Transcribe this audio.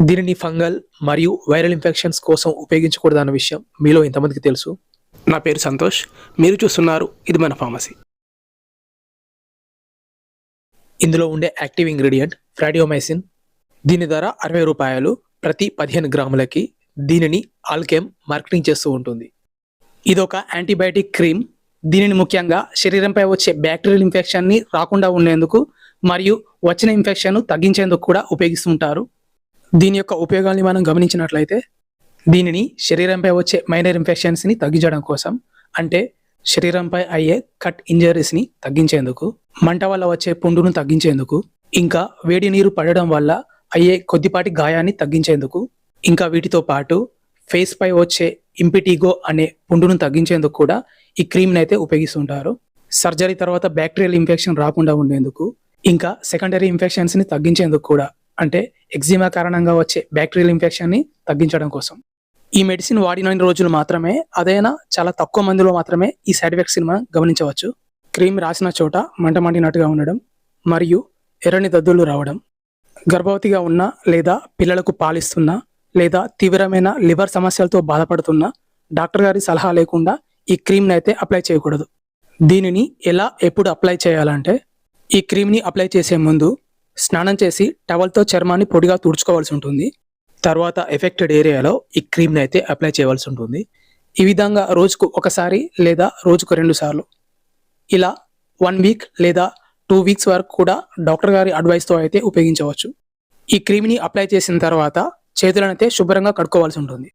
దీనిని ఫంగల్ మరియు viral infections కోసం ఉపయోగించకూడదన్న విషయం మీలో ఎంతమందికి తెలుసు? నా పేరు సంతోష్. మీరు చూస్తున్నారు ఇది మన ఫార్మసీ. ఇందులో ఉండే యాక్టివ్ ఇంగ్రీడియంట్ ఫ్రాడియోమైసిన్. దీని ధర 60 రూపాయలు ప్రతి 15 గ్రాములకి. దీనిని ఆల్కెమ్ మార్కెటింగ్ చేస్తూ ఉంటుంది. ఇదొక యాంటీబయాటిక్ క్రీమ్. దీనిని ముఖ్యంగా శరీరంపై వచ్చే బ్యాక్టీరియల్ ఇన్ఫెక్షన్ని రాకుండా ఉండేందుకు మరియు వచ్చిన ఇన్ఫెక్షన్ను తగ్గించేందుకు కూడా ఉపయోగిస్తుంటారు. దీని యొక్క ఉపయోగాన్ని మనం గమనించినట్లయితే దీనిని శరీరంపై వచ్చే మైనర్ ఇన్ఫెక్షన్స్ని తగ్గించడం కోసం, అంటే శరీరంపై అయ్యే కట్ ఇంజరీస్ని తగ్గించేందుకు, మంట వల్ల వచ్చే పుండును తగ్గించేందుకు, ఇంకా వేడి నీరు పడడం వల్ల అయ్యే కొద్దిపాటి గాయాన్ని తగ్గించేందుకు, ఇంకా వీటితో పాటు ఫేస్ పై వచ్చే ఇంపిటిగో అనే పుండును తగ్గించేందుకు కూడా ఈ క్రీమ్ని అయితే ఉపయోగిస్తుంటారు. సర్జరీ తర్వాత బ్యాక్టీరియల్ ఇన్ఫెక్షన్ రాకుండా ఉండేందుకు, ఇంకా సెకండరీ ఇన్ఫెక్షన్స్ని తగ్గించేందుకు కూడా, అంటే ఎగ్జిమా కారణంగా వచ్చే బ్యాక్టీరియల్ ఇన్ఫెక్షన్ని తగ్గించడం కోసం. ఈ మెడిసిన్ వాడిన రోజులు మాత్రమే, అదైనా చాలా తక్కువ మందిలో మాత్రమే ఈ సైడ్ ఎఫెక్ట్స్ని మనం గమనించవచ్చు. క్రీమ్ రాసిన చోట మంట మండినట్టుగా ఉండడం మరియు ఎర్రని దద్దులు రావడం, గర్భవతిగా ఉన్న లేదా పిల్లలకు పాలిస్తున్నా లేదా తీవ్రమైన లివర్ సమస్యలతో బాధపడుతున్న డాక్టర్ గారి సలహా లేకుండా ఈ క్రీమ్ని అయితే అప్లై చేయకూడదు. దీనిని ఎలా ఎప్పుడు అప్లై చేయాలంటే, ఈ క్రీమ్ని అప్లై చేసే ముందు స్నానం చేసి టవల్తో చర్మాన్ని పొడిగా తుడుచుకోవాల్సి ఉంటుంది. తర్వాత ఎఫెక్టెడ్ ఏరియాలో ఈ క్రీమ్ని అయితే అప్లై చేయవలసి ఉంటుంది. ఈ విధంగా రోజుకు ఒకసారి లేదా రోజుకు 2 సార్లు, ఇలా 1 వీక్ లేదా 2 వీక్స్ వరకు కూడా డాక్టర్ గారి అడ్వైస్తో అయితే ఉపయోగించవచ్చు. ఈ క్రీమ్ని అప్లై చేసిన తర్వాత చేతులనైతే శుభ్రంగా కడుక్కోవాల్సి ఉంటుంది.